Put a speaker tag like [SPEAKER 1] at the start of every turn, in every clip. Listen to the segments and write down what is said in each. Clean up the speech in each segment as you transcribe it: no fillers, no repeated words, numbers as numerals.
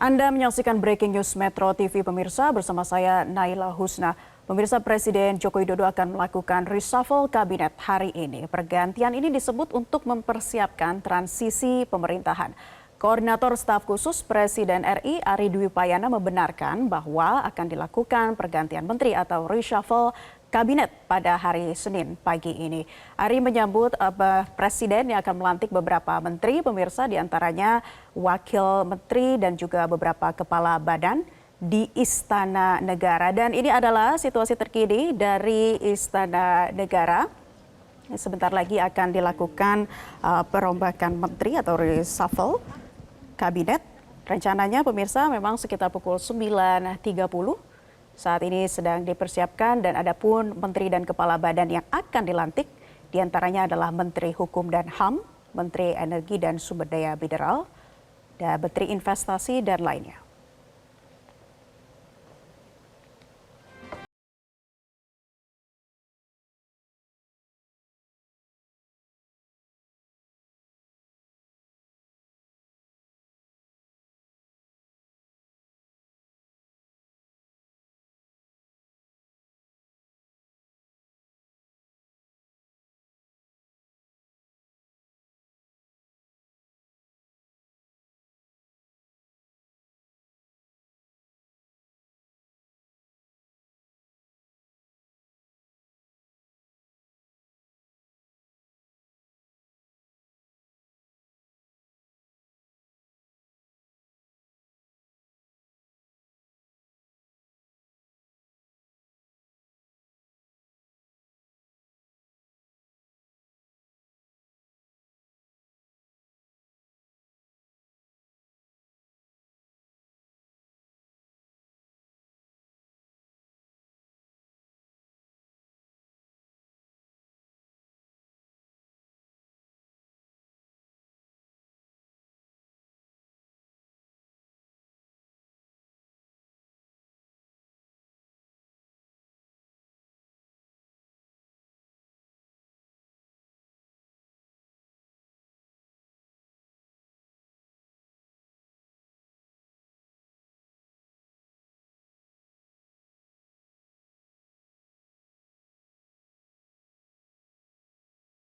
[SPEAKER 1] Anda menyaksikan Breaking News Metro TV pemirsa bersama saya Naila Husna. Pemirsa, Presiden Joko Widodo akan melakukan reshuffle kabinet hari ini. Pergantian ini disebut untuk mempersiapkan transisi pemerintahan. Koordinator Staf Khusus Presiden RI Ari Dwi Payana membenarkan bahwa akan dilakukan pergantian menteri atau reshuffle kabinet pada hari Senin pagi ini. Ari menyambut Presiden yang akan melantik beberapa menteri, pemirsa, diantaranya wakil menteri dan juga beberapa kepala badan di Istana Negara. Dan ini adalah situasi terkini dari Istana Negara. Sebentar lagi akan dilakukan perombakan menteri atau reshuffle kabinet. Rencananya pemirsa memang sekitar pukul 9.30. Saat ini sedang dipersiapkan dan ada pun menteri dan kepala badan yang akan dilantik. Di antaranya adalah Menteri Hukum dan HAM, Menteri Energi dan Sumber Daya Mineral, dan Menteri Investasi dan lainnya.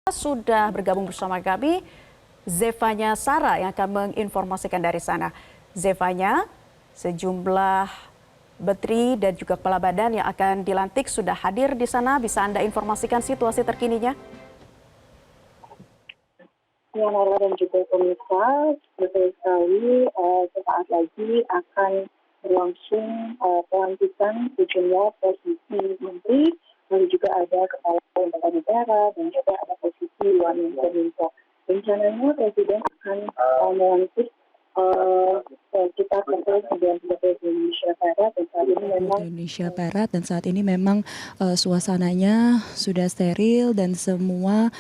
[SPEAKER 1] Sudah bergabung bersama kami Zevanya Sarah yang akan menginformasikan dari sana. Zevanya, sejumlah menteri dan juga kepala badan yang akan dilantik sudah hadir di sana. Bisa Anda informasikan situasi terkininya?
[SPEAKER 2] Ya, Nara dan juga pemirsa, betul sekali, sesaat lagi akan berlangsung pelantikan sejumlah posisi menteri, lalu juga ada kepala lembaga negara dan juga ada posisi Wamenkominfo. Rencananya Presiden akan melantik sekitar pukul 9.30
[SPEAKER 3] Indonesia Barat dan saat ini memang suasananya sudah steril dan semua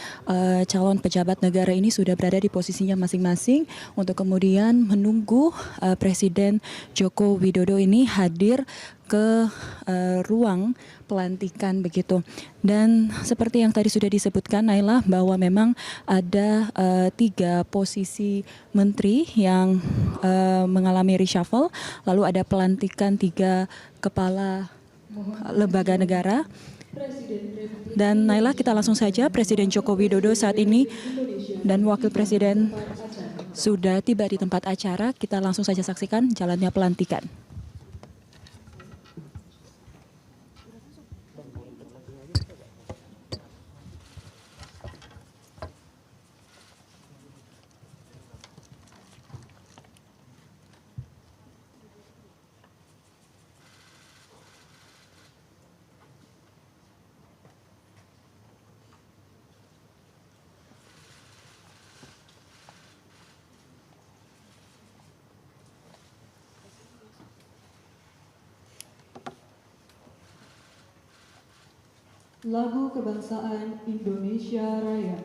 [SPEAKER 3] calon pejabat negara ini sudah berada di posisinya masing-masing untuk kemudian menunggu Presiden Joko Widodo ini hadir ke ruang pelantikan begitu. Dan seperti yang tadi sudah disebutkan Naila bahwa memang ada 3 posisi menteri yang mengalami reshuffle, lalu ada pelantikan 3 kepala lembaga negara. Dan Naila, kita langsung saja, Presiden Joko Widodo saat ini dan Wakil Presiden sudah tiba di tempat acara. Kita langsung saja saksikan jalannya pelantikan.
[SPEAKER 4] Lagu Kebangsaan Indonesia Raya.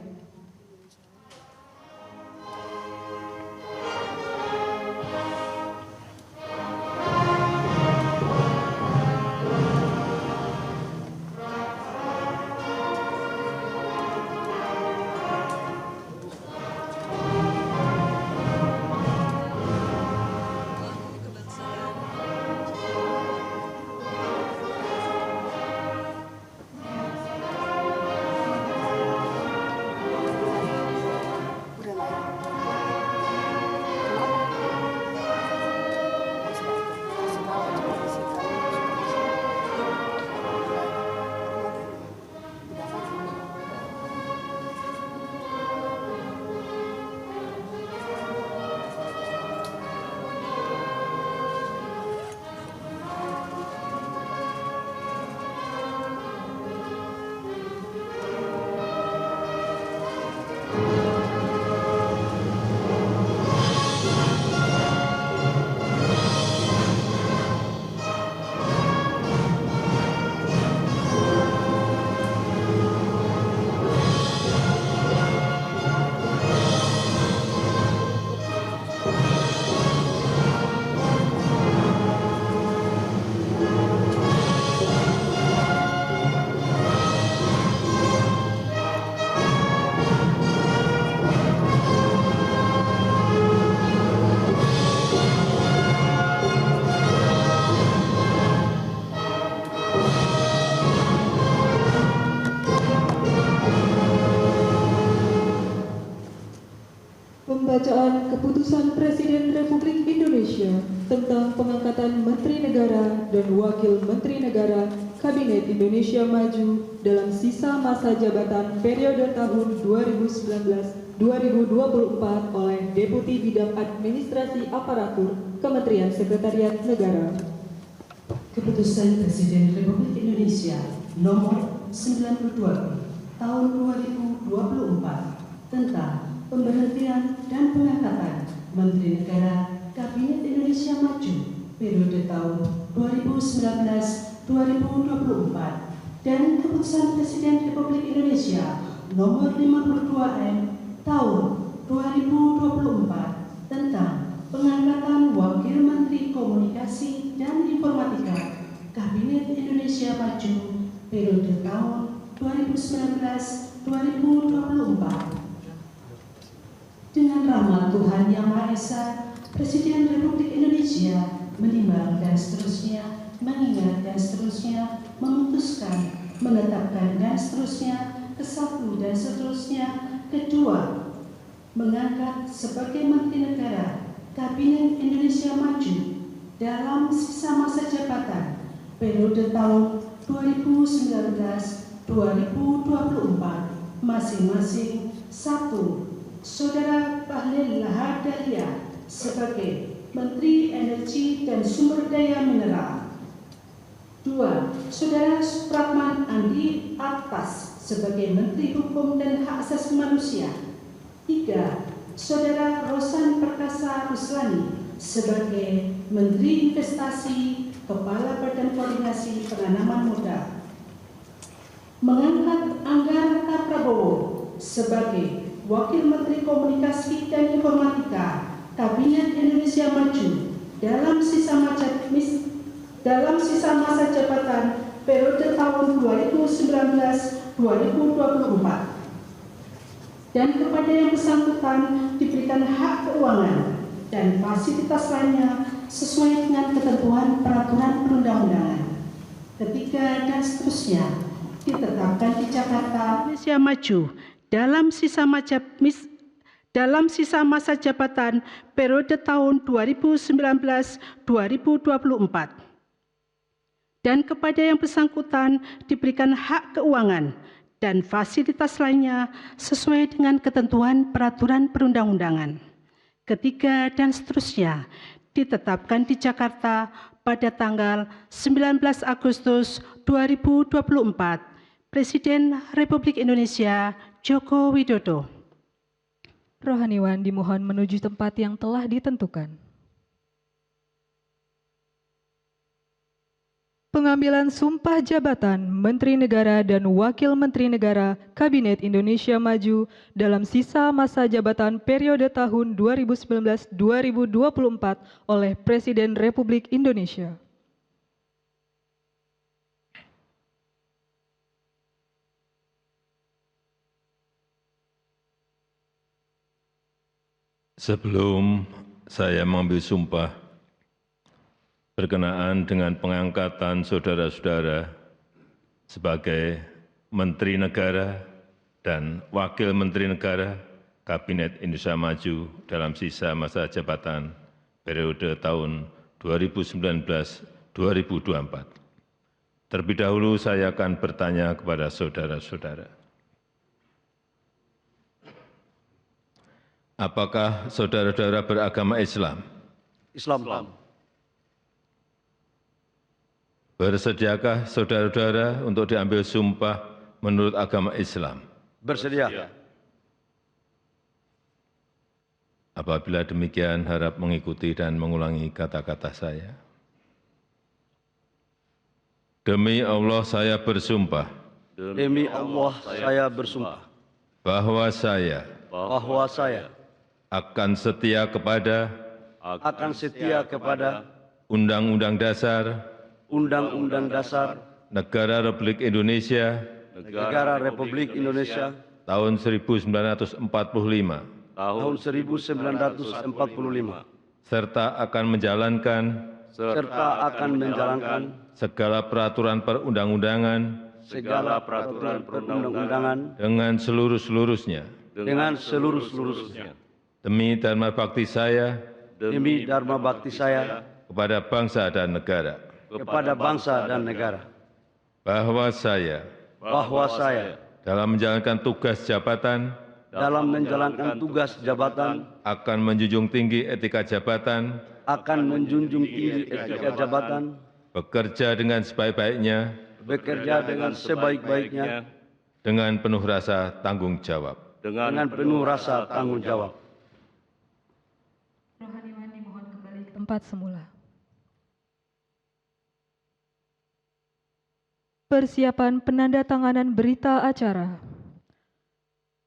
[SPEAKER 4] Pembacaan Keputusan Presiden Republik Indonesia tentang pengangkatan Menteri Negara dan Wakil Menteri Negara Kabinet Indonesia Maju dalam sisa masa jabatan periode tahun 2019-2024 oleh Deputi Bidang Administrasi Aparatur Kementerian Sekretariat Negara.
[SPEAKER 5] Keputusan Presiden Republik Indonesia Nomor 92 Tahun 2024 tentang pemberhentian dan pengangkatan Menteri Negara Kabinet Indonesia Maju periode tahun 2019-2024 dan Keputusan Presiden Republik Indonesia Nomor 52M Tahun 2024 tentang pengangkatan Wakil Menteri Komunikasi dan Informatika Kabinet Indonesia Maju periode tahun 2019-2024. Dengan rahmat Tuhan Yang Maha Esa, Presiden Republik Indonesia menimbang dan seterusnya, mengingat dan seterusnya, memutuskan, menetapkan dan seterusnya, kesatu dan seterusnya, kedua, mengangkat sebagai Menteri Negara Kabinet Indonesia Maju dalam sisa masa jabatan periode tahun 2019-2024 masing-masing. Satu, Saudara Bahlil Lahadalia sebagai Menteri Energi dan Sumber Daya Mineral. 2. Saudara Supratman Andi Atas sebagai Menteri Hukum dan Hak Asasi Manusia. 3. Saudara Rosan Perkasa Ruslani sebagai Menteri Investasi, Kepala Badan Koordinasi Penanaman Modal. Mengangkat Anggarata Prabowo sebagai Wakil Menteri Komunikasi dan Informatika Kabinet Indonesia Maju dalam sisa masa jabatan periode tahun 2019-2024 dan kepada yang bersangkutan diberikan hak keuangan dan fasilitas lainnya sesuai dengan ketentuan peraturan perundang-undangan. Ketiga dan seterusnya ditetapkan di Jakarta Indonesia Maju dalam sisa masa jabatan periode tahun 2019-2024 dan kepada yang bersangkutan diberikan hak keuangan dan fasilitas lainnya sesuai dengan ketentuan peraturan perundang-undangan. Ketiga dan seterusnya ditetapkan di Jakarta pada tanggal 19 Agustus 2024. Presiden Republik Indonesia Joko Widodo.
[SPEAKER 4] Rohaniwan dimohon menuju tempat yang telah ditentukan. Pengambilan sumpah jabatan Menteri Negara dan Wakil Menteri Negara Kabinet Indonesia Maju dalam sisa masa jabatan periode tahun 2019-2024 oleh Presiden Republik Indonesia.
[SPEAKER 6] Sebelum saya mengambil sumpah berkenaan dengan pengangkatan saudara-saudara sebagai Menteri Negara dan Wakil Menteri Negara Kabinet Indonesia Maju dalam sisa masa jabatan periode tahun 2019-2024. Terlebih dahulu saya akan bertanya kepada saudara-saudara. Apakah saudara-saudara beragama Islam?
[SPEAKER 7] Islam.
[SPEAKER 6] Bersediakah saudara-saudara untuk diambil sumpah menurut agama Islam?
[SPEAKER 7] Bersedia.
[SPEAKER 6] Apabila demikian, harap mengikuti dan mengulangi kata-kata saya. Demi Allah saya bersumpah.
[SPEAKER 7] Demi Allah saya bersumpah.
[SPEAKER 6] Bahwa saya akan setia kepada Undang-Undang Dasar Negara Republik Indonesia tahun 1945 serta akan menjalankan segala peraturan perundang-undangan dengan seluruh-seluruhnya demi dharma bakti saya
[SPEAKER 7] demi dharma bakti saya
[SPEAKER 6] kepada bangsa dan negara,
[SPEAKER 7] kepada bangsa dan negara,
[SPEAKER 6] bahwa saya
[SPEAKER 7] bahwa saya
[SPEAKER 6] dalam menjalankan tugas jabatan
[SPEAKER 7] dalam menjalankan tugas jabatan
[SPEAKER 6] akan menjunjung tinggi etika jabatan,
[SPEAKER 7] akan menjunjung tinggi etika jabatan,
[SPEAKER 6] bekerja dengan sebaik-baiknya,
[SPEAKER 7] bekerja dengan sebaik-baiknya,
[SPEAKER 6] dengan penuh rasa tanggung jawab.
[SPEAKER 7] dengan penuh rasa tanggung jawab.
[SPEAKER 4] Rohaniwan dimohon kembali ke tempat semula. Persiapan penandatanganan berita acara.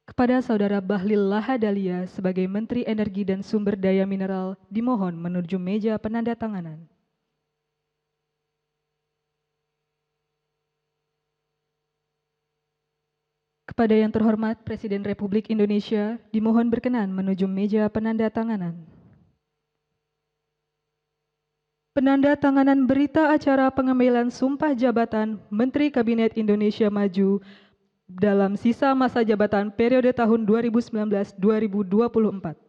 [SPEAKER 4] Kepada Saudara Bahlil Lahadalia sebagai Menteri Energi dan Sumber Daya Mineral dimohon menuju meja penandatanganan. Kepada yang terhormat Presiden Republik Indonesia dimohon berkenan menuju meja penandatanganan. Penandatanganan berita acara pengambilan sumpah jabatan Menteri Kabinet Indonesia Maju dalam sisa masa jabatan periode tahun 2019-2024.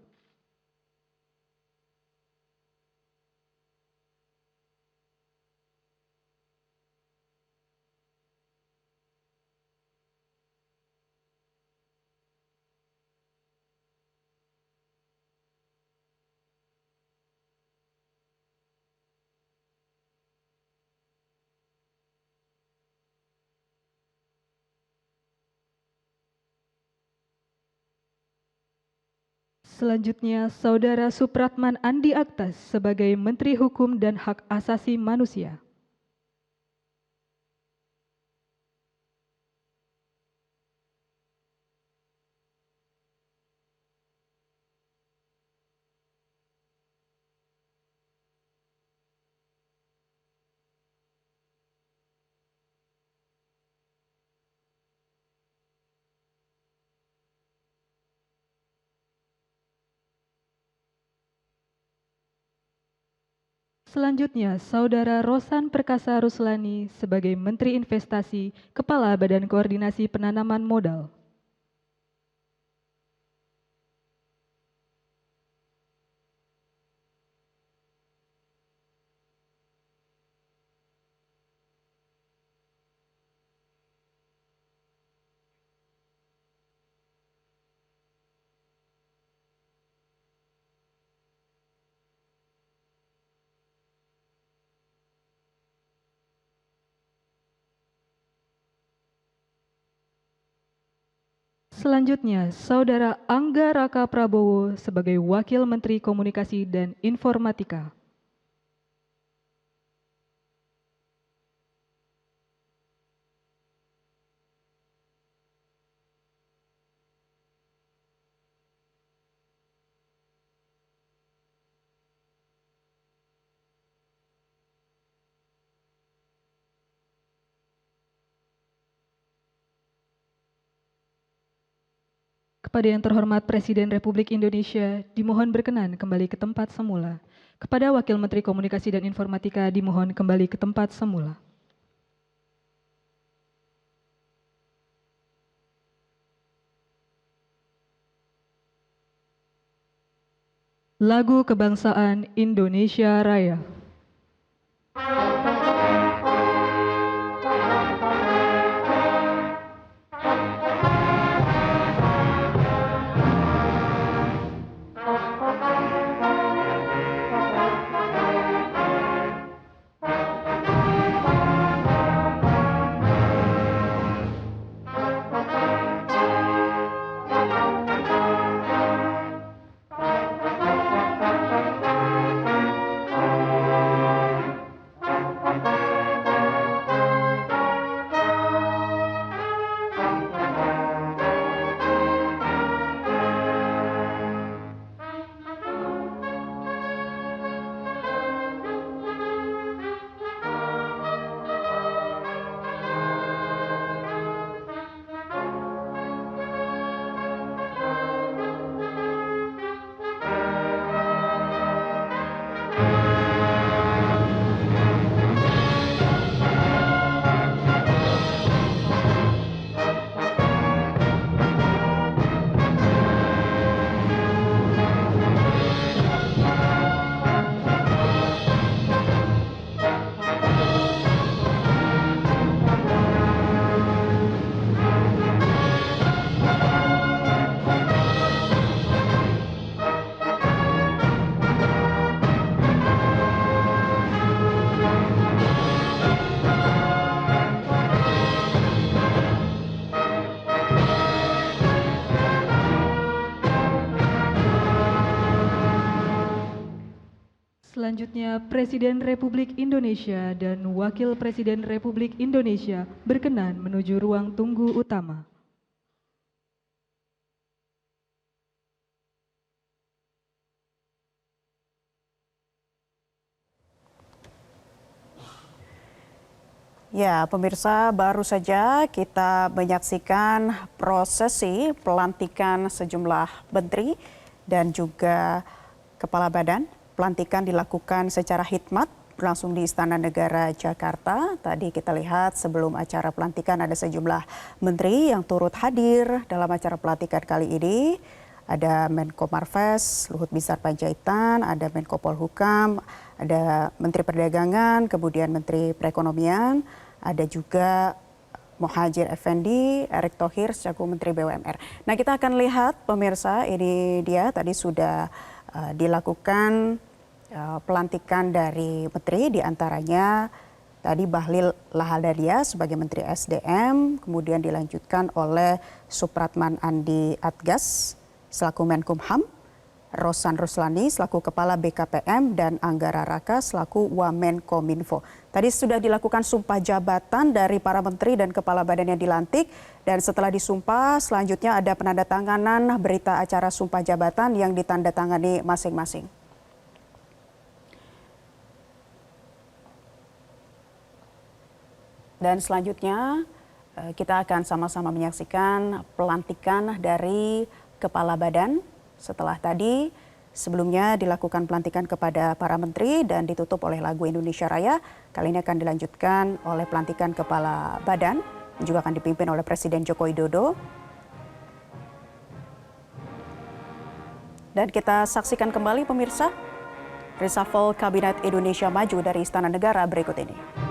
[SPEAKER 4] Selanjutnya, Saudara Supratman Andi Aktas sebagai Menteri Hukum dan Hak Asasi Manusia. Selanjutnya, Saudara Rosan Perkasa Ruslani sebagai Menteri Investasi, Kepala Badan Koordinasi Penanaman Modal. Selanjutnya, Saudara Angga Raka Prabowo sebagai Wakil Menteri Komunikasi dan Informatika. Kepada yang terhormat Presiden Republik Indonesia, dimohon berkenan kembali ke tempat semula. Kepada Wakil Menteri Komunikasi dan Informatika, dimohon kembali ke tempat semula. Lagu Kebangsaan Indonesia Raya. Selanjutnya, Presiden Republik Indonesia dan Wakil Presiden Republik Indonesia berkenan menuju ruang tunggu utama.
[SPEAKER 1] Ya, pemirsa, baru saja kita menyaksikan prosesi pelantikan sejumlah menteri dan juga kepala badan. Pelantikan dilakukan secara hikmat berlangsung di Istana Negara Jakarta. Tadi kita lihat sebelum acara pelantikan ada sejumlah menteri yang turut hadir dalam acara pelantikan kali ini. Ada Menko Marves, Luhut Binsar Panjaitan, ada Menko Polhukam, ada Menteri Perdagangan, kemudian Menteri Perekonomian, ada juga Muhadjir Effendi, Erick Thohir selaku Menteri BUMN. Nah, kita akan lihat pemirsa, ini dia tadi sudah dilakukan pelantikan dari menteri, diantaranya tadi Bahlil Lahadalia sebagai Menteri SDM, kemudian dilanjutkan oleh Supratman Andi Adgas selaku Menkumham, Rosan Ruslani selaku Kepala BKPM, dan Anggara Raka selaku Wamenkominfo. Tadi sudah dilakukan sumpah jabatan dari para menteri dan kepala badan yang dilantik, dan setelah disumpah selanjutnya ada penandatanganan berita acara sumpah jabatan yang ditandatangani masing-masing. Dan selanjutnya kita akan sama-sama menyaksikan pelantikan dari kepala badan. Setelah tadi sebelumnya dilakukan pelantikan kepada para menteri dan ditutup oleh lagu Indonesia Raya. Kali ini akan dilanjutkan oleh pelantikan kepala badan yang juga akan dipimpin oleh Presiden Joko Widodo. Dan kita saksikan kembali pemirsa reshuffle Kabinet Indonesia Maju dari Istana Negara berikut ini.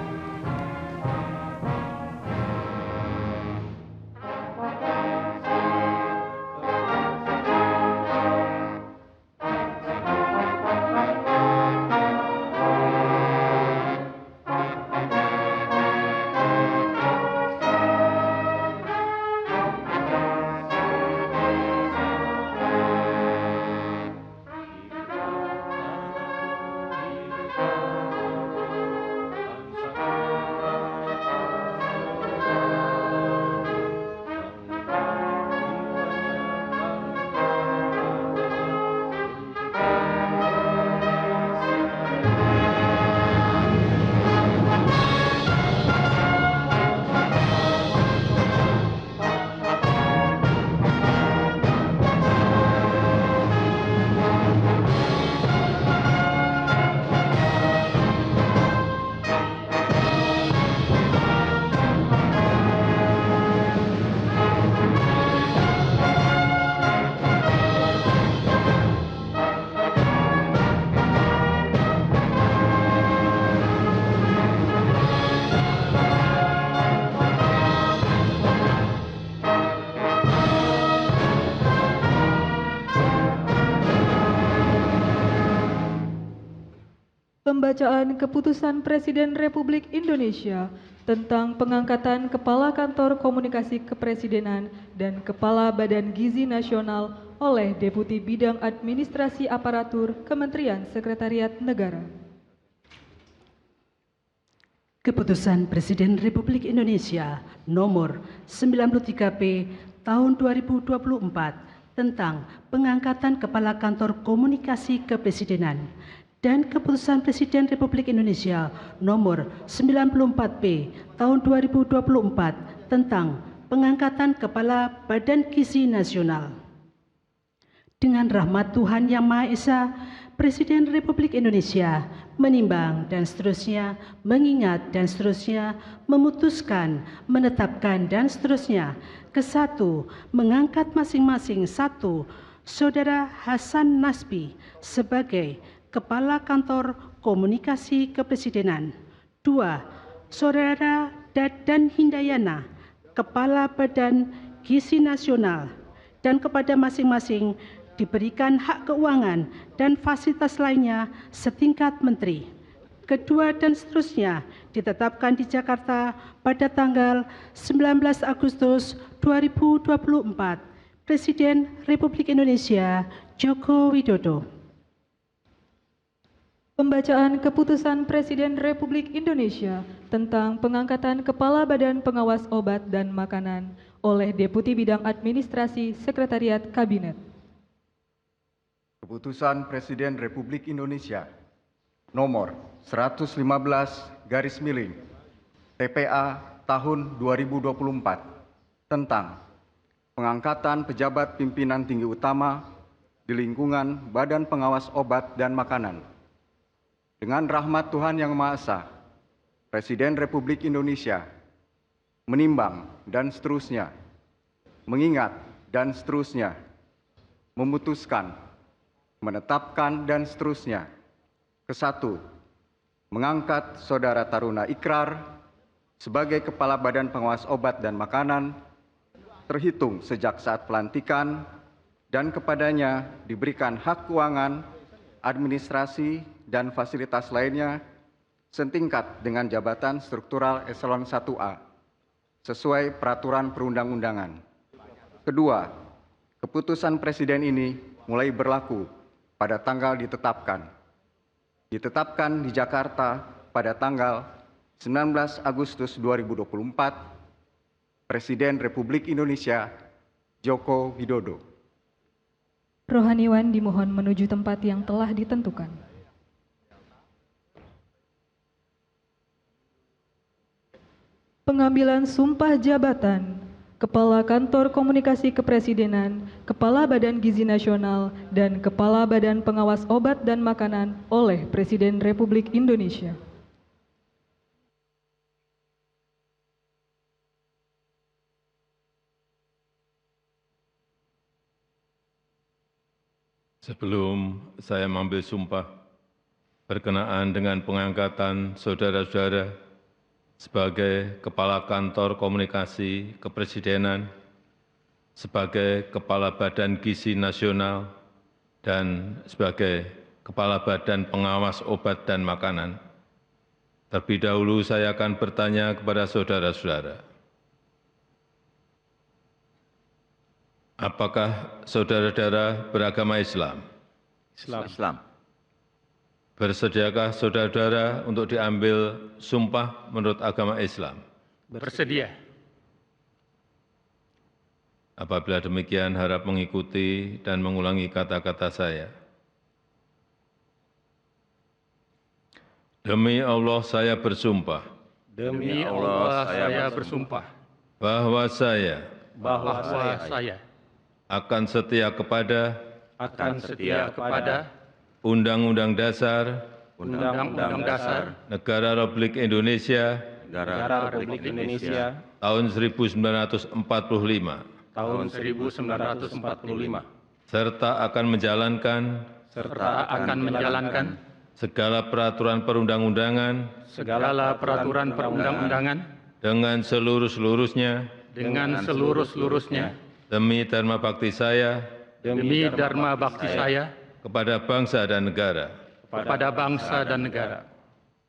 [SPEAKER 4] Pembacaan Keputusan Presiden Republik Indonesia tentang pengangkatan Kepala Kantor Komunikasi Kepresidenan dan Kepala Badan Gizi Nasional oleh Deputi Bidang Administrasi Aparatur Kementerian Sekretariat Negara.
[SPEAKER 5] Keputusan Presiden Republik Indonesia nomor 93P tahun 2024 tentang pengangkatan Kepala Kantor Komunikasi Kepresidenan dan Keputusan Presiden Republik Indonesia nomor 94P tahun 2024 tentang pengangkatan Kepala Badan Gizi Nasional. Dengan rahmat Tuhan Yang Maha Esa, Presiden Republik Indonesia menimbang dan seterusnya, mengingat dan seterusnya, memutuskan, menetapkan dan seterusnya. Kesatu, mengangkat masing-masing satu, Saudara Hasan Nasbi sebagai Kepala Kantor Komunikasi Kepresidenan. 2. Saudara Dadan Hindayana, Kepala Badan Gizi Nasional, dan kepada masing-masing diberikan hak keuangan dan fasilitas lainnya setingkat menteri. Kedua dan seterusnya ditetapkan di Jakarta pada tanggal 19 Agustus 2024. Presiden Republik Indonesia Joko Widodo.
[SPEAKER 4] Pembacaan Keputusan Presiden Republik Indonesia tentang pengangkatan Kepala Badan Pengawas Obat dan Makanan oleh Deputi Bidang Administrasi Sekretariat Kabinet.
[SPEAKER 8] Keputusan Presiden Republik Indonesia nomor 115 garis miring TPA tahun 2024 tentang pengangkatan pejabat pimpinan tinggi utama di lingkungan Badan Pengawas Obat dan Makanan. Dengan rahmat Tuhan Yang Maha Esa, Presiden Republik Indonesia menimbang dan seterusnya, mengingat dan seterusnya, memutuskan, menetapkan dan seterusnya. Kesatu, mengangkat Saudara Taruna Ikrar sebagai Kepala Badan Pengawas Obat dan Makanan terhitung sejak saat pelantikan dan kepadanya diberikan hak keuangan, administrasi, dan fasilitas lainnya setingkat dengan jabatan struktural eselon 1A sesuai peraturan perundang-undangan. Kedua, keputusan Presiden ini mulai berlaku pada tanggal ditetapkan. Ditetapkan di Jakarta pada tanggal 19 Agustus 2024, Presiden Republik Indonesia Joko Widodo.
[SPEAKER 4] Rohaniwan dimohon menuju tempat yang telah ditentukan. Pengambilan sumpah jabatan Kepala Kantor Komunikasi Kepresidenan, Kepala Badan Gizi Nasional, dan Kepala Badan Pengawas Obat dan Makanan oleh Presiden Republik Indonesia.
[SPEAKER 6] Sebelum saya mengambil sumpah berkenaan dengan pengangkatan saudara-saudara sebagai Kepala Kantor Komunikasi Kepresidenan, sebagai Kepala Badan Gizi Nasional, dan sebagai Kepala Badan Pengawas Obat dan Makanan. Terlebih dahulu saya akan bertanya kepada saudara-saudara. Apakah saudara-saudara beragama Islam?
[SPEAKER 7] Islam.
[SPEAKER 6] Bersediakah saudara-saudara untuk diambil sumpah menurut agama Islam?
[SPEAKER 9] Bersedia.
[SPEAKER 6] Apabila demikian, harap mengikuti dan mengulangi kata-kata saya. Demi Allah saya bersumpah.
[SPEAKER 9] Demi Allah saya bersumpah.
[SPEAKER 6] Bahwa saya
[SPEAKER 9] akan setia kepada
[SPEAKER 6] Undang-Undang Dasar
[SPEAKER 9] Undang-Undang Dasar
[SPEAKER 6] Negara Republik Indonesia tahun 1945 serta akan menjalankan segala peraturan perundang-undangan dengan seluruh-seluruhnya demi dharma bakti saya kepada bangsa dan negara,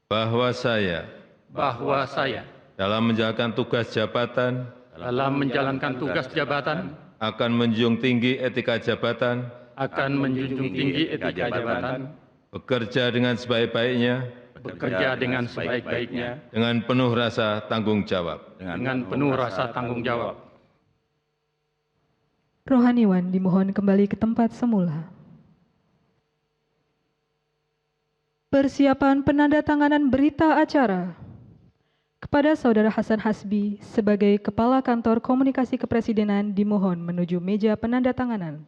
[SPEAKER 6] bahwa saya dalam menjalankan tugas jabatan akan menjunjung tinggi etika jabatan, bekerja dengan sebaik-baiknya, dengan penuh rasa tanggung jawab.
[SPEAKER 4] Rohaniwan dimohon kembali ke tempat semula. Persiapan penandatanganan berita acara kepada Saudara Hasan Hasbi sebagai Kepala Kantor Komunikasi Kepresidenan dimohon menuju meja penandatanganan.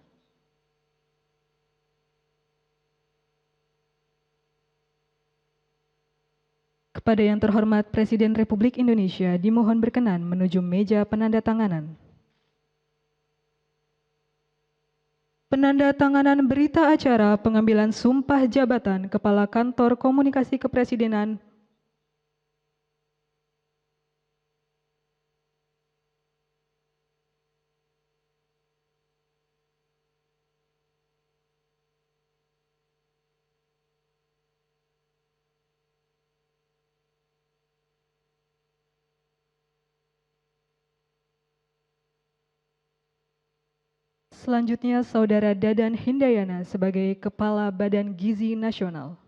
[SPEAKER 4] Kepada yang terhormat Presiden Republik Indonesia dimohon berkenan menuju meja penandatanganan. Penandatanganan berita acara pengambilan sumpah jabatan Kepala Kantor Komunikasi Kepresidenan Selanjutnya, Saudara Dadan Hindayana sebagai Kepala Badan Gizi Nasional.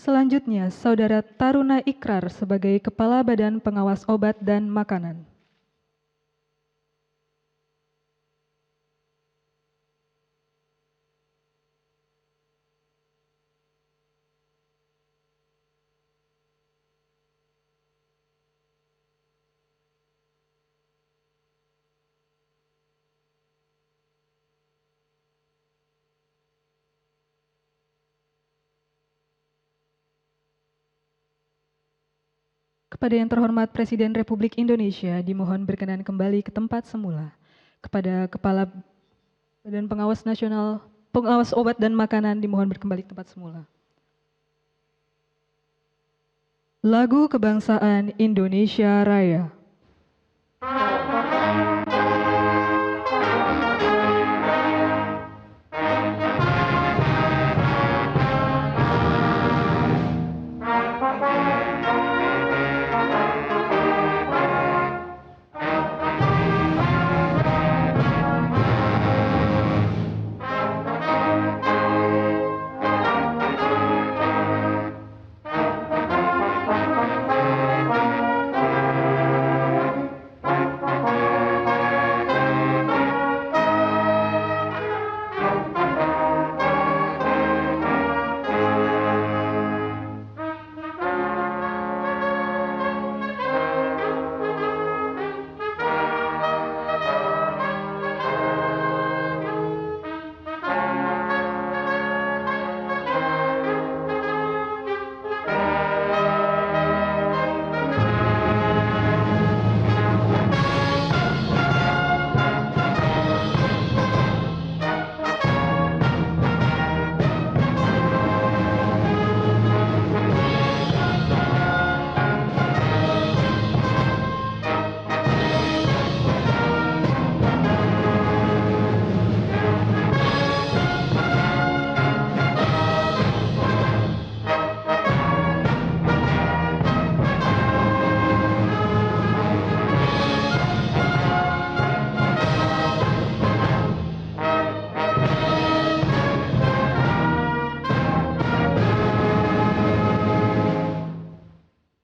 [SPEAKER 4] Selanjutnya, Saudara Taruna Ikrar sebagai Kepala Badan Pengawas Obat dan Makanan. Kepada yang terhormat Presiden Republik Indonesia, dimohon berkenan kembali ke tempat semula. Kepada Kepala Badan Pengawas Nasional, Pengawas Obat dan Makanan, dimohon kembali ke tempat semula. Lagu Kebangsaan Indonesia Raya.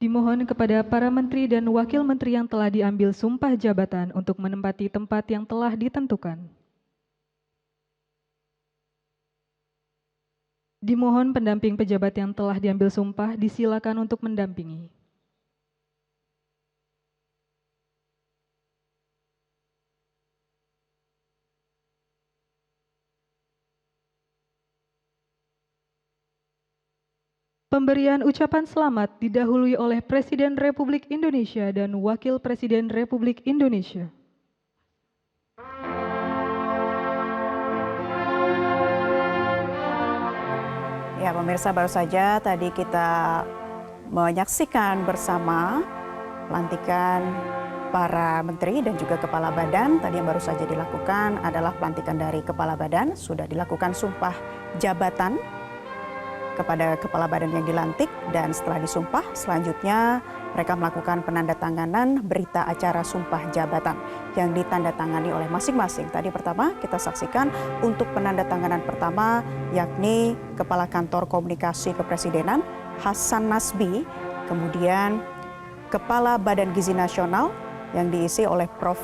[SPEAKER 4] Dimohon kepada para menteri dan wakil menteri yang telah diambil sumpah jabatan untuk menempati tempat yang telah ditentukan. Dimohon pendamping pejabat yang telah diambil sumpah disilakan untuk mendampingi. Pemberian ucapan selamat didahului oleh Presiden Republik Indonesia dan Wakil Presiden Republik Indonesia.
[SPEAKER 1] Ya, pemirsa, baru saja tadi kita menyaksikan bersama pelantikan para menteri dan juga kepala badan. Tadi yang baru saja dilakukan adalah pelantikan dari kepala badan, sudah dilakukan sumpah jabatan kepada kepala badan yang dilantik, dan setelah disumpah selanjutnya mereka melakukan penandatanganan berita acara sumpah jabatan yang ditandatangani oleh masing-masing. Tadi pertama kita saksikan untuk penandatanganan pertama yakni Kepala Kantor Komunikasi Kepresidenan Hasan Nasbi, kemudian Kepala Badan Gizi Nasional yang diisi oleh Prof.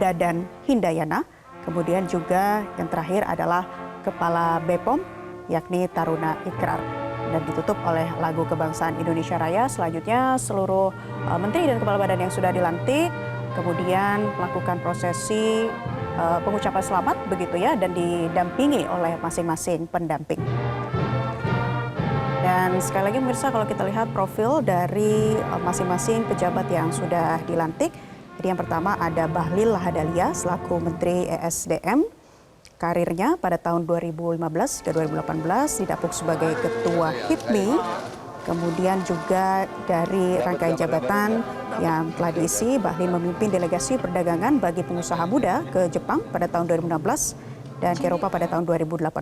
[SPEAKER 1] Dadan Hindayana, kemudian juga yang terakhir adalah Kepala BPOM yakni Taruna Ikrar, dan ditutup oleh lagu Kebangsaan Indonesia Raya. Selanjutnya seluruh menteri dan kepala badan yang sudah dilantik kemudian melakukan prosesi pengucapan selamat begitu ya, dan didampingi oleh masing-masing pendamping. Dan sekali lagi pemirsa, kalau kita lihat profil dari masing-masing pejabat yang sudah dilantik, jadi yang pertama ada Bahlil Lahadalia selaku Menteri ESDM. Karirnya pada tahun 2015 ke 2018 didapuk sebagai Ketua HIPMI, kemudian juga dari rangkaian jabatan yang telah diisi, Bahlil memimpin delegasi perdagangan bagi pengusaha muda ke Jepang pada tahun 2016 dan ke Eropa pada tahun 2018.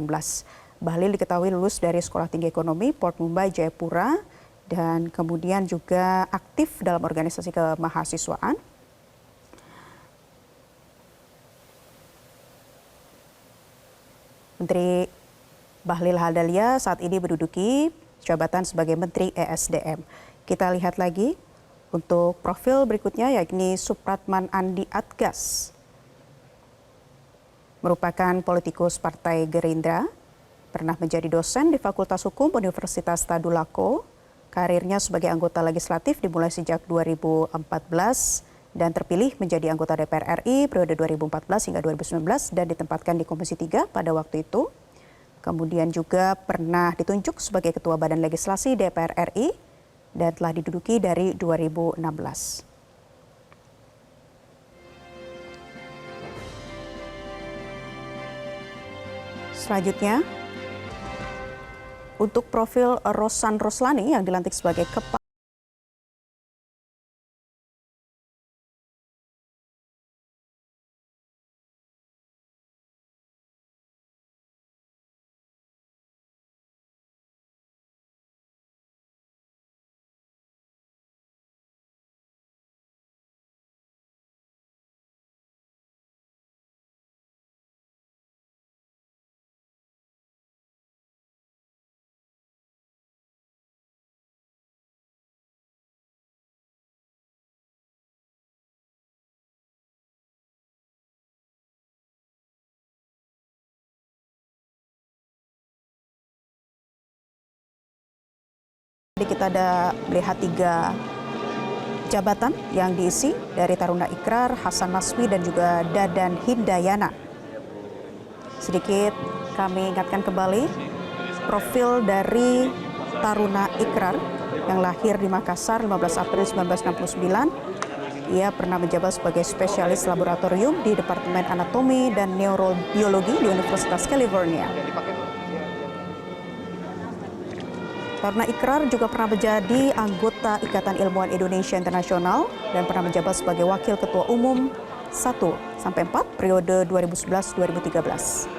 [SPEAKER 1] Bahlil diketahui lulus dari Sekolah Tinggi Ekonomi Port Mumbai Jayapura dan kemudian juga aktif dalam organisasi kemahasiswaan. Menteri Bahlil Lahadalia saat ini menduduki jabatan sebagai Menteri ESDM. Kita lihat lagi untuk profil berikutnya, yakni Supratman Andi Atgas. Merupakan politikus Partai Gerindra, pernah menjadi dosen di Fakultas Hukum Universitas Tadulako. Karirnya sebagai anggota legislatif dimulai sejak 2014 dan terpilih menjadi anggota DPR RI periode 2014 hingga 2019 dan ditempatkan di Komisi 3 pada waktu itu. Kemudian juga pernah ditunjuk sebagai Ketua Badan Legislasi DPR RI dan telah diduduki dari 2016. Selanjutnya, untuk profil Rosan Roslani yang dilantik sebagai Kepala kita ada melihat 3 jabatan yang diisi dari Taruna Ikrar, Hasan Naswi dan juga Dadan Hindayana. Sedikit kami ingatkan kembali profil dari Taruna Ikrar yang lahir di Makassar 15 April 1969. Ia pernah menjabat sebagai spesialis laboratorium di Departemen Anatomi dan Neurobiologi di Universitas California. Karena Ikrar juga pernah menjadi anggota Ikatan Ilmuwan Indonesia Internasional dan pernah menjabat sebagai Wakil Ketua Umum 1-4 periode 2011-2013.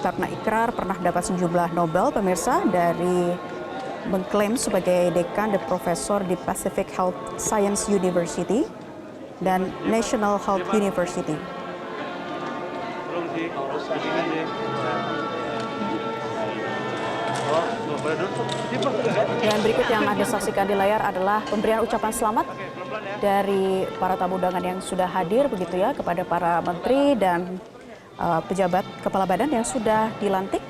[SPEAKER 1] Karena Ikrar pernah mendapat sejumlah Nobel, pemirsa, dari mengklaim sebagai dekan dan profesor di Pacific Health Science University dan National Health University. Dan berikut yang Anda saksikan di layar adalah pemberian ucapan selamat dari para tamu undangan yang sudah hadir begitu ya kepada para menteri dan pejabat kepala badan yang sudah dilantik.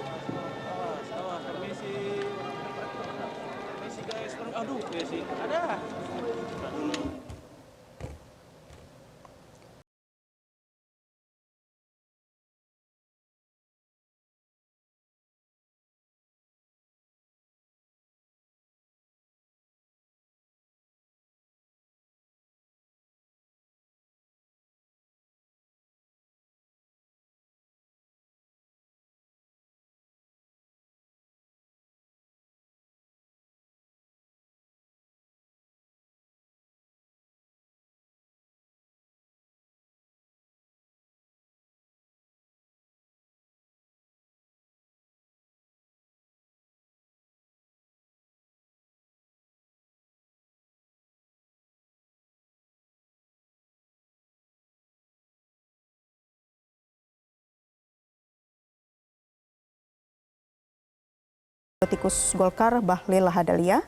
[SPEAKER 1] Politikus Golkar Bahlil Lahadalia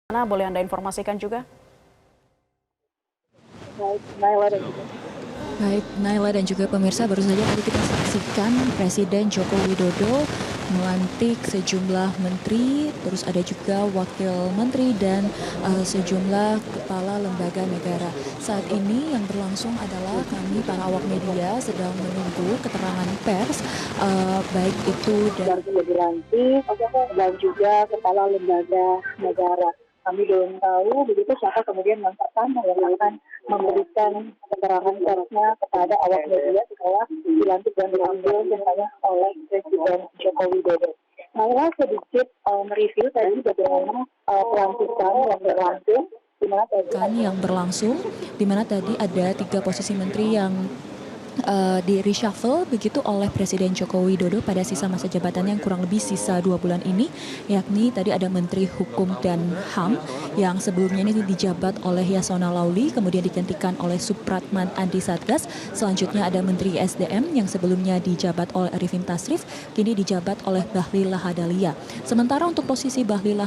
[SPEAKER 1] Mana boleh Anda informasikan juga?
[SPEAKER 2] Baik, Naila dan juga.
[SPEAKER 3] Baik, Naila dan juga pemirsa, baru saja tadi kita saksikan Presiden Joko Widodo melantik sejumlah menteri, terus ada juga wakil menteri dan sejumlah kepala lembaga negara. Saat ini yang berlangsung adalah kami para awak media sedang menunggu keterangan pers, baik itu
[SPEAKER 2] Dan sudah dilantik dan juga kepala lembaga negara. Kami belum tahu begitu siapa kemudian yang pertama yang akan memberikan keterangan persnya kepada awak media setelah dilantik dan diambil misalnya oleh Presiden Joko Widodo. Saya sedikit mereview tadi bagaimana pelantikan yang berlangsung,
[SPEAKER 3] di mana tadi ada 3 posisi menteri yang di reshuffle begitu oleh Presiden Joko Widodo pada sisa masa jabatannya yang kurang lebih sisa 2 bulan ini, yakni tadi ada Menteri Hukum dan HAM yang sebelumnya ini dijabat oleh Yasona Lauli, kemudian digantikan oleh Supratman Andi Satgas. Selanjutnya ada Menteri SDM yang sebelumnya dijabat oleh Arifin Tasrif, kini dijabat oleh Bahlil Lahadalia. Sementara untuk posisi Bahlil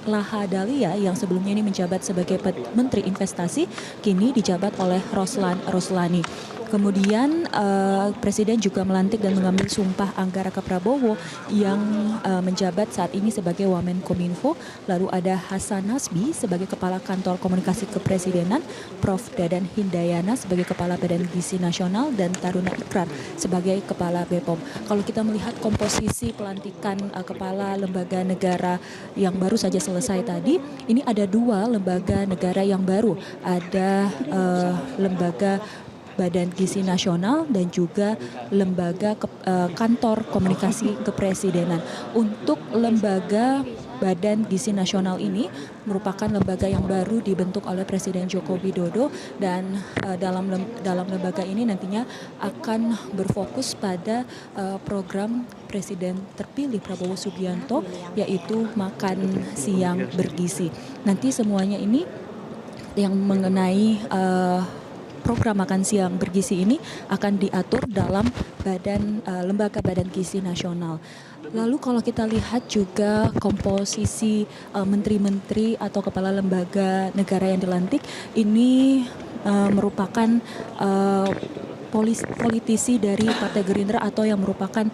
[SPEAKER 3] Lahadalia yang sebelumnya ini menjabat sebagai Menteri Investasi, kini dijabat oleh Roslan Roslani. Kemudian Presiden juga melantik dan mengambil sumpah Angga Raka Prabowo yang menjabat saat ini sebagai Wamenkominfo. Lalu ada Hasan Nasbi sebagai Kepala Kantor Komunikasi Kepresidenan, Prof. Dadan Hindayana sebagai Kepala Badan Gizi Nasional, dan Taruna Ikrar sebagai Kepala BPOM. Kalau kita melihat komposisi pelantikan kepala lembaga negara yang baru saja selesai tadi, ini ada 2 lembaga negara yang baru. Ada lembaga Badan Gizi Nasional dan juga lembaga kantor komunikasi kepresidenan. Untuk lembaga Badan Gizi Nasional ini merupakan lembaga yang baru dibentuk oleh Presiden Joko Widodo, dan dalam lembaga ini nantinya akan berfokus pada program Presiden terpilih Prabowo Subianto, yaitu makan siang bergizi. Nanti semuanya ini yang mengenai program makan siang bergizi ini akan diatur dalam lembaga Badan Gizi Nasional. Lalu kalau kita lihat juga komposisi menteri-menteri atau kepala lembaga negara yang dilantik ini merupakan politisi dari Partai Gerindra atau yang merupakan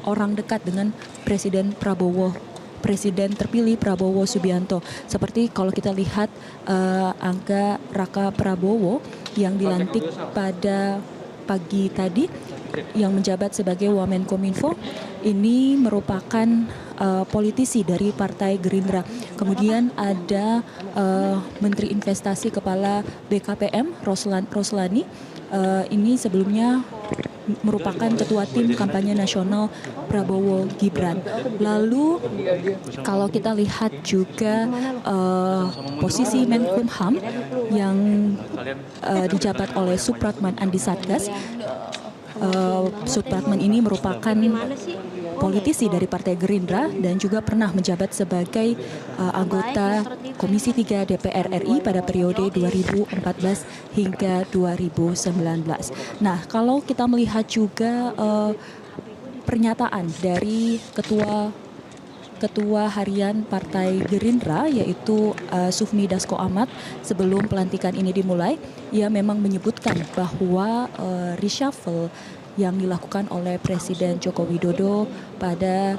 [SPEAKER 3] orang dekat dengan Presiden terpilih Prabowo Subianto. Seperti kalau kita lihat Angga Raka Prabowo yang dilantik pada pagi tadi yang menjabat sebagai Wamenkominfo, ini merupakan politisi dari Partai Gerindra. Kemudian ada Menteri Investasi Kepala BKPM Roslani, ini sebelumnya merupakan ketua tim kampanye nasional Prabowo Gibran. Lalu kalau kita lihat juga posisi Menkumham yang dijabat oleh Supratman Andi Satgas. Supratman ini merupakan politisi dari Partai Gerindra dan juga pernah menjabat sebagai anggota Komisi 3 DPR RI pada periode 2014 hingga 2019. Nah, kalau kita melihat juga pernyataan dari Ketua Harian Partai Gerindra yaitu Sufmi Dasko Ahmad sebelum pelantikan ini dimulai, ia memang menyebutkan bahwa reshuffle yang dilakukan oleh Presiden Joko Widodo pada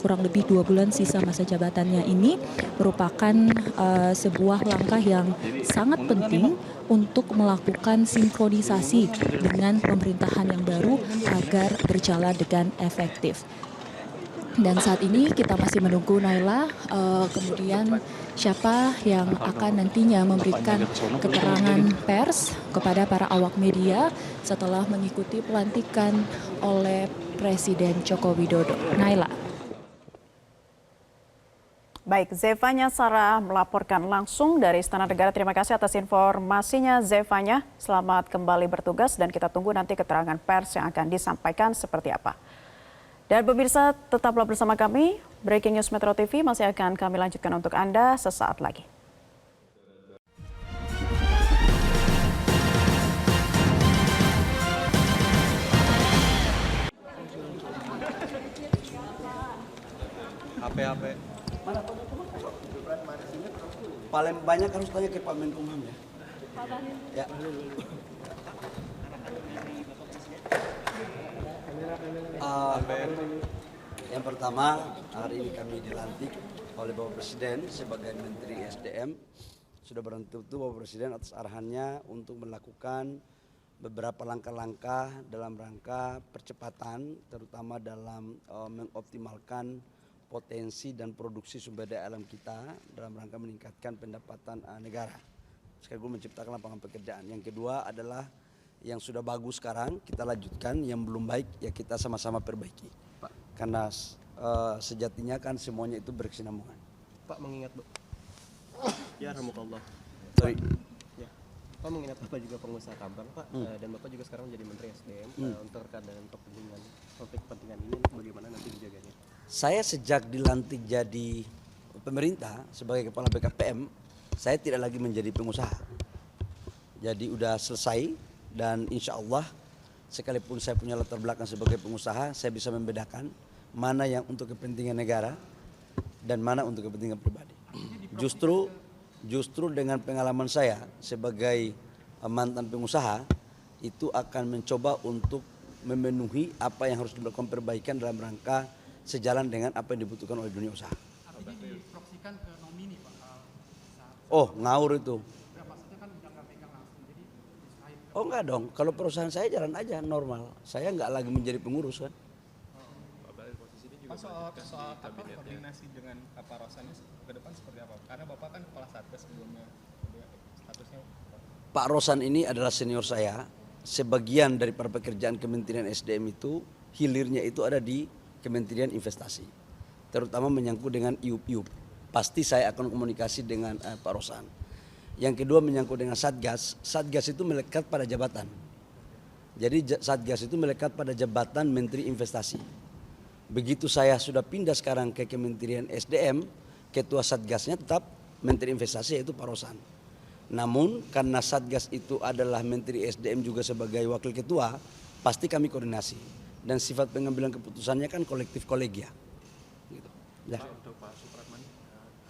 [SPEAKER 3] kurang lebih 2 bulan sisa masa jabatannya ini merupakan sebuah langkah yang sangat penting untuk melakukan sinkronisasi dengan pemerintahan yang baru agar berjalan dengan efektif. Dan saat ini kita masih menunggu Naila, kemudian siapa yang akan nantinya memberikan keterangan pers kepada para awak media setelah mengikuti pelantikan oleh Presiden Joko Widodo. Naila.
[SPEAKER 1] Baik, Zevanya Sarah melaporkan langsung dari Istana Negara. Terima kasih atas informasinya, Zevanya. Selamat kembali bertugas dan kita tunggu nanti keterangan pers yang akan disampaikan seperti apa. Dan pemirsa, tetaplah bersama kami. Breaking News Metro TV masih akan kami lanjutkan untuk Anda sesaat lagi.
[SPEAKER 8] HP.
[SPEAKER 7] paling banyak harus tanya ke Pak Menkumham ya. Ya. Yang pertama, hari ini kami dilantik oleh Bapak Presiden sebagai Menteri SDM. Sudah barang tentu Bapak Presiden atas arahannya untuk melakukan beberapa langkah-langkah dalam rangka percepatan, terutama dalam mengoptimalkan potensi dan produksi sumber daya alam kita dalam rangka meningkatkan pendapatan negara, sekaligus menciptakan lapangan pekerjaan. Yang kedua adalah yang sudah bagus sekarang kita lanjutkan, yang belum baik ya kita sama-sama perbaiki. Karena sejatinya kan semuanya itu berkesinambungan.
[SPEAKER 10] Pak mengingat ya rahmukallah.
[SPEAKER 7] Sorry.
[SPEAKER 10] Ya. Pak mengingat Bapak juga pengusaha tambang Pak, dan Bapak juga sekarang menjadi Menteri SDM untuk terkait dengan konflik kepentingan ini bagaimana nanti dijaganya?
[SPEAKER 7] Saya sejak dilantik jadi pemerintah sebagai kepala BKPM, saya tidak lagi menjadi pengusaha. Jadi udah selesai dan insya Allah sekalipun saya punya latar belakang sebagai pengusaha, saya bisa membedakan mana yang untuk kepentingan negara dan mana untuk kepentingan pribadi. Justru dengan pengalaman saya sebagai mantan pengusaha itu akan mencoba untuk memenuhi apa yang harus dilakukan perbaikan dalam rangka sejalan dengan apa yang dibutuhkan oleh dunia usaha.
[SPEAKER 11] Artinya diproksikan ke nomini Pak?
[SPEAKER 7] Oh, ngawur itu. Oh enggak dong, kalau perusahaan saya jalan aja normal. Saya enggak lagi menjadi pengurus kan.
[SPEAKER 11] Pak, soal koordinasi dengan Pak Rosannya ke depan seperti apa? Karena Bapak kan kepala Satgas sebelumnya, statusnya.
[SPEAKER 7] Pak Rosan ini adalah senior saya. Sebagian dari para pekerjaan Kementerian SDM itu hilirnya itu ada di Kementerian Investasi, terutama menyangkut dengan IUP. Pasti saya akan komunikasi dengan Pak Rosan. Yang kedua menyangkut dengan Satgas. Satgas itu melekat pada jabatan. Jadi Satgas itu melekat pada jabatan Menteri Investasi. Begitu saya sudah pindah sekarang ke Kementerian SDM, ketua Satgasnya tetap Menteri Investasi yaitu Pak Rosan. Namun karena Satgas itu adalah Menteri SDM juga sebagai wakil ketua, pasti kami koordinasi. Dan sifat pengambilan keputusannya kan kolektif kolegia. Gitu. Ya.
[SPEAKER 11] Untuk Pak Supratman,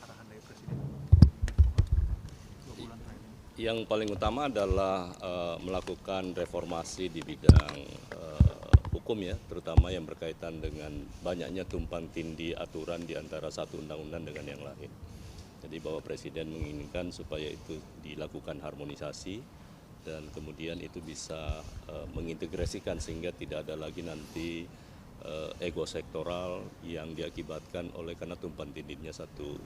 [SPEAKER 11] arahan dari Presiden.
[SPEAKER 12] Yang paling utama adalah melakukan reformasi di bidang hukum ya, terutama yang berkaitan dengan banyaknya tumpang tindih aturan di antara satu undang-undang dengan yang lain. Jadi Bapak Presiden menginginkan supaya itu dilakukan harmonisasi dan kemudian itu bisa mengintegrasikan sehingga tidak ada lagi nanti ego sektoral yang diakibatkan oleh karena tumpang tindihnya satu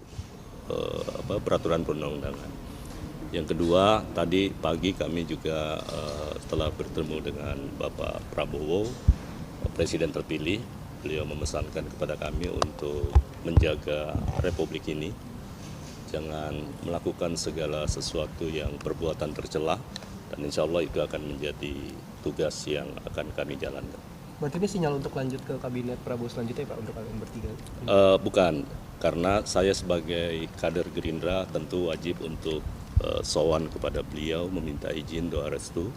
[SPEAKER 12] peraturan perundang-undangan. Yang kedua, tadi pagi kami juga telah bertemu dengan Bapak Prabowo, Presiden terpilih. Beliau memesankan kepada kami untuk menjaga Republik ini, jangan melakukan segala sesuatu yang perbuatan tercela, dan insya Allah itu akan menjadi tugas yang akan kami jalankan.
[SPEAKER 10] Berarti ini sinyal untuk lanjut ke kabinet Prabowo selanjutnya Pak, untuk kalian bertiga?
[SPEAKER 12] Bukan, karena saya sebagai kader Gerindra tentu wajib untuk sowan kepada beliau, meminta izin doa restu,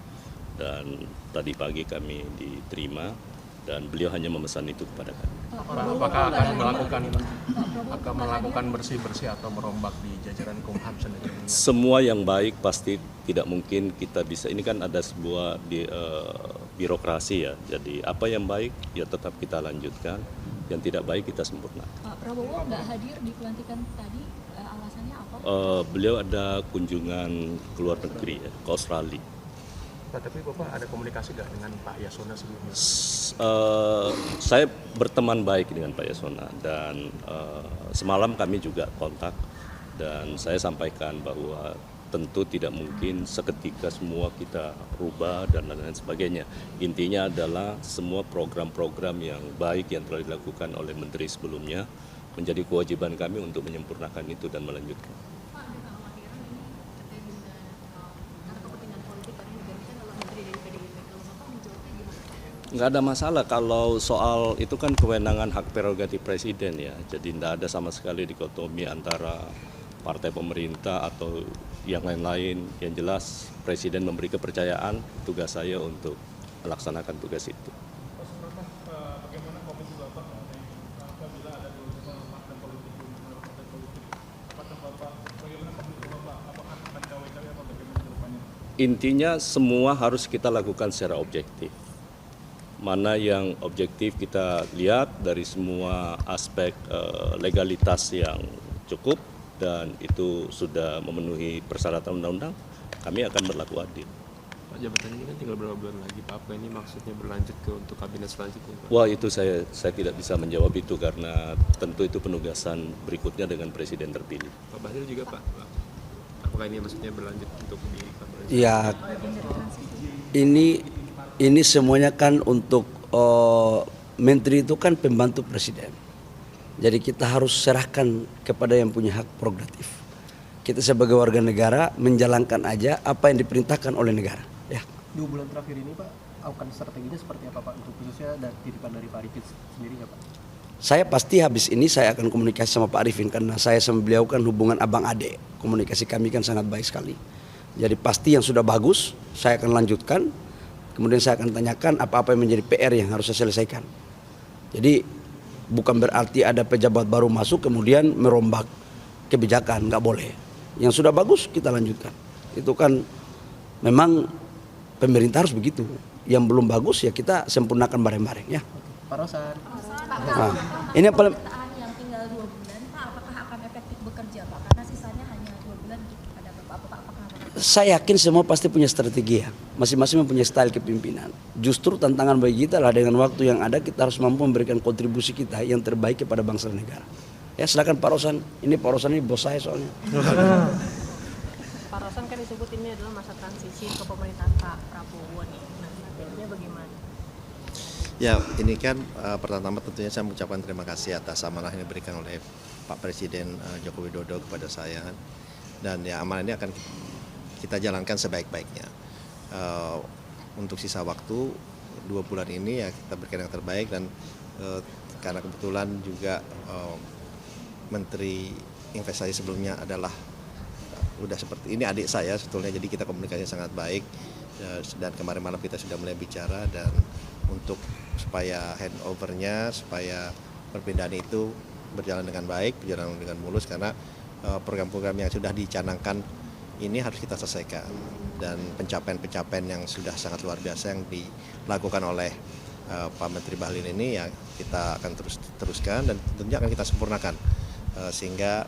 [SPEAKER 12] dan tadi pagi kami diterima dan beliau hanya memesan itu kepada kami.
[SPEAKER 11] Apakah akan melakukan bersih-bersih atau merombak di jajaran Kumham sendiri?
[SPEAKER 12] Semua yang baik pasti tidak mungkin kita bisa, ini kan ada sebuah birokrasi ya, jadi apa yang baik ya tetap kita lanjutkan, yang tidak baik kita sempurnakan.
[SPEAKER 13] Pak Prabowo nggak hadir di pelantikan tadi, alasannya apa?
[SPEAKER 12] Beliau ada kunjungan ke luar negeri ya, ke Australia.
[SPEAKER 11] Pak, tapi Bapak ada komunikasi nggak dengan Pak Yasona sebelumnya?
[SPEAKER 12] Saya berteman baik dengan Pak Yasona dan semalam kami juga kontak dan saya sampaikan bahwa tentu tidak mungkin seketika semua kita rubah dan lain-lain sebagainya. Intinya adalah semua program-program yang baik yang telah dilakukan oleh menteri sebelumnya menjadi kewajiban kami untuk menyempurnakan itu dan melanjutkan. Nggak ada masalah kalau soal itu kan kewenangan hak prerogatif presiden ya. Jadi tidak ada sama sekali dikotomi antara partai pemerintah atau yang lain-lain. Yang jelas presiden memberi kepercayaan, tugas saya untuk melaksanakan tugas itu.
[SPEAKER 11] Bagaimana komisi Bapak apabila ada partai politik, apakah Bapak bagaimana komisi Bapak
[SPEAKER 12] Intinya semua harus kita lakukan secara objektif. Mana yang objektif kita lihat dari semua aspek legalitas yang cukup dan itu sudah memenuhi persyaratan undang-undang, kami akan berlaku adil.
[SPEAKER 14] Pak, jabatan ini kan tinggal berapa bulan lagi, Pak? Apa ini maksudnya berlanjut ke untuk kabinet selanjutnya, Pak?
[SPEAKER 12] Wah, itu saya tidak bisa menjawab itu karena tentu itu penugasan berikutnya dengan presiden terpilih.
[SPEAKER 14] Pak Bahlil juga, Pak. Apakah ini maksudnya berlanjut untuk di kabinet?
[SPEAKER 7] Ya, ini semuanya kan untuk menteri itu kan pembantu presiden. Jadi kita harus serahkan kepada yang punya hak prerogatif. Kita sebagai warga negara menjalankan aja apa yang diperintahkan oleh negara. Ya.
[SPEAKER 10] 2 bulan terakhir ini Pak, akan strateginya seperti apa Pak untuk khususnya dari titipan dari Pak Arifin sendiri ya Pak?
[SPEAKER 7] Saya pasti habis ini saya akan komunikasi sama Pak Arifin karena saya sama beliau kan hubungan abang ade. Komunikasi kami kan sangat baik sekali. Jadi pasti yang sudah bagus saya akan lanjutkan. Kemudian saya akan tanyakan apa-apa yang menjadi PR yang harus saya selesaikan. Jadi bukan berarti ada pejabat baru masuk kemudian merombak kebijakan, nggak boleh. Yang sudah bagus kita lanjutkan. Itu kan memang pemerintah harus begitu. Yang belum bagus ya kita sempurnakan bareng-bareng ya.
[SPEAKER 10] Pak Rosan.
[SPEAKER 7] Nah, ini yang paling
[SPEAKER 13] yang tinggal 2 bulan, Pak, apakah akan efektif bekerja, Pak? Karena sisanya hanya 2 bulan pada Bapak.
[SPEAKER 7] saya yakin semua pasti punya strategi ya. Masing-masing mempunyai style kepemimpinan. Justru tantangan bagi kita lah dengan waktu yang ada kita harus mampu memberikan kontribusi kita yang terbaik kepada bangsa dan negara. Ya silakan Pak Rosan. Ini Pak Rosan ini bos saya soalnya.
[SPEAKER 15] Pak Rosan kan disebut ini adalah masa transisi ke pemerintahan Pak Prabowo nih. Nah, strateginya bagaimana?
[SPEAKER 16] Ya, ini kan pertama tentunya saya mengucapkan terima kasih atas amanah yang diberikan oleh Pak Presiden Joko Widodo kepada saya. Dan ya amanah ini akan kita jalankan sebaik-baiknya. Untuk sisa waktu 2 bulan ini ya kita berikan yang terbaik dan karena kebetulan juga Menteri Investasi sebelumnya adalah udah seperti ini adik saya sebetulnya, jadi kita komunikasi sangat baik dan kemarin malam kita sudah mulai bicara dan untuk supaya handovernya, supaya perpindahan itu berjalan dengan baik, berjalan dengan mulus karena program-program yang sudah dicanangkan ini harus kita selesaikan dan pencapaian-pencapaian yang sudah sangat luar biasa yang dilakukan oleh Pak Menteri Bahlil ini ya kita akan teruskan dan tentunya akan kita sempurnakan sehingga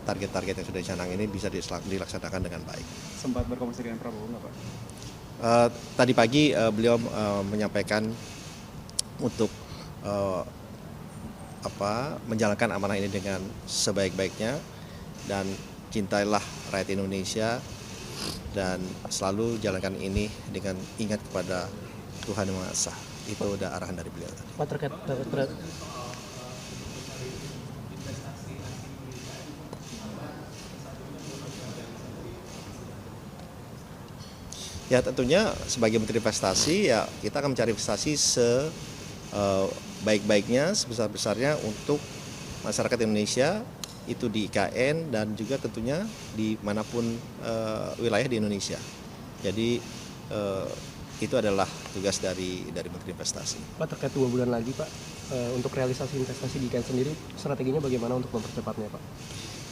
[SPEAKER 16] target-target yang sudah dicanang ini bisa dilaksanakan dengan baik.
[SPEAKER 11] Sempat berkomunikasi dengan Prabowo nggak Pak?
[SPEAKER 16] Tadi pagi beliau menyampaikan untuk menjalankan amanah ini dengan sebaik-baiknya dan cintailah rakyat Indonesia dan selalu jalankan ini dengan ingat kepada Tuhan Yang Maha Esa. Itu udah arahan dari beliau tadi.
[SPEAKER 10] Pak terkait
[SPEAKER 16] ya tentunya sebagai Menteri Investasi ya kita akan mencari investasi sebaik-baiknya, sebesar-besarnya untuk masyarakat Indonesia itu di IKN dan juga tentunya dimanapun wilayah di Indonesia. Jadi itu adalah tugas dari Menteri Investasi.
[SPEAKER 10] Pak terkait 2 bulan lagi Pak untuk realisasi investasi di IKN sendiri strateginya bagaimana untuk mempercepatnya Pak?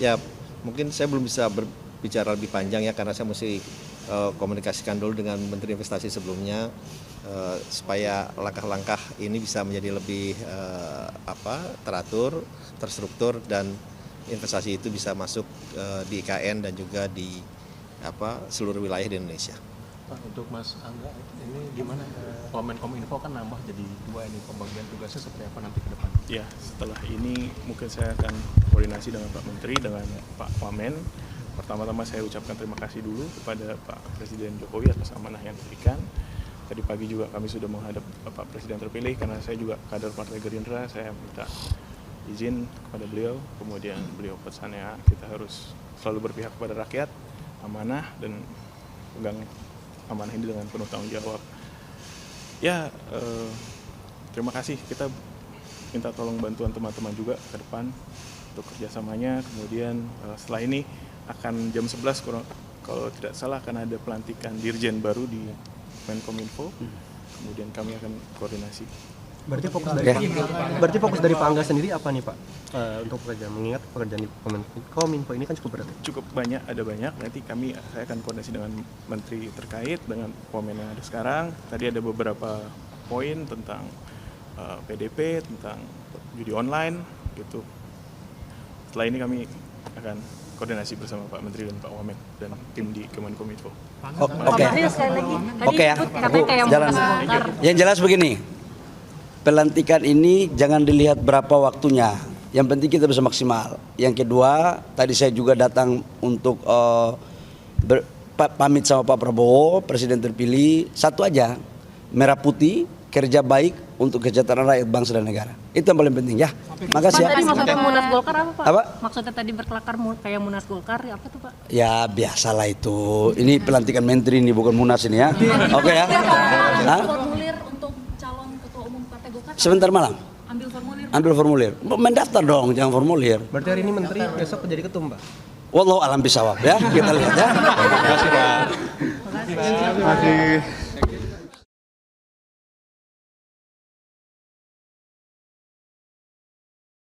[SPEAKER 16] Ya mungkin saya belum bisa berbicara lebih panjang ya karena saya mesti komunikasikan dulu dengan Menteri Investasi sebelumnya supaya langkah-langkah ini bisa menjadi lebih teratur, terstruktur dan investasi itu bisa masuk di IKN dan juga di seluruh wilayah di Indonesia.
[SPEAKER 14] Pak, untuk Mas Angga ini gimana? Kominfo kan nambah jadi 2 ini, pembagian tugasnya seperti apa nanti ke depan?
[SPEAKER 11] Ya, setelah ini mungkin saya akan koordinasi dengan Pak Menteri, dengan Pak Wamen. Pertama-tama saya ucapkan terima kasih dulu kepada Pak Presiden Jokowi atas amanah yang diberikan. Tadi pagi juga kami sudah menghadap Bapak Presiden terpilih karena saya juga kader Partai Gerindra, saya minta izin kepada beliau, kemudian beliau pesannya kita harus selalu berpihak kepada rakyat, amanah dan pegang amanah ini dengan penuh tanggung jawab. Ya, terima kasih, kita minta tolong bantuan teman-teman juga ke depan untuk kerjasamanya, kemudian setelah ini akan jam 11 kalau tidak salah akan ada pelantikan Dirjen baru di Menkominfo, kemudian kami akan koordinasi.
[SPEAKER 10] Berarti fokus dari Pak Angga sendiri apa nih Pak untuk pekerjaan? Mengingat pekerjaan di Kominfo ini kan cukup berat.
[SPEAKER 11] Cukup banyak, ada banyak. Nanti saya akan koordinasi dengan menteri terkait dengan Wamen yang ada sekarang. Tadi ada beberapa poin tentang PDP, tentang judi online gitu. Setelah ini kami akan koordinasi bersama Pak Menteri dan Pak Wamen dan tim di Kemenkominfo.
[SPEAKER 7] Oke ya, aku jalan. Yang jelas begini, pelantikan ini jangan dilihat berapa waktunya. Yang penting kita bisa maksimal. Yang kedua, tadi saya juga datang untuk pamit sama Pak Prabowo, Presiden terpilih. Satu aja, merah putih, kerja baik untuk kesejahteraan rakyat bangsa dan negara. Itu yang paling penting ya. Makasih ya.
[SPEAKER 15] Tadi maksudnya Munas Golkar apa Pak?
[SPEAKER 7] Apa?
[SPEAKER 15] Maksudnya tadi berkelakar kayak Munas Golkar apa tuh Pak?
[SPEAKER 7] Ya biasalah itu. Ini pelantikan menteri ini bukan Munas ini ya. Oke ya.
[SPEAKER 13] Formulir untuk calon ketua umum Partai Golkar.
[SPEAKER 7] Sebentar malam.
[SPEAKER 13] Ambil formulir.
[SPEAKER 7] Mendaftar dong, jangan formulir.
[SPEAKER 10] Berarti hari ini menteri, besok jadi ketum Pak?
[SPEAKER 7] Wallahu alam bisawab ya. Kita lihat ya.
[SPEAKER 8] Terima kasih Pak.
[SPEAKER 10] Terima kasih.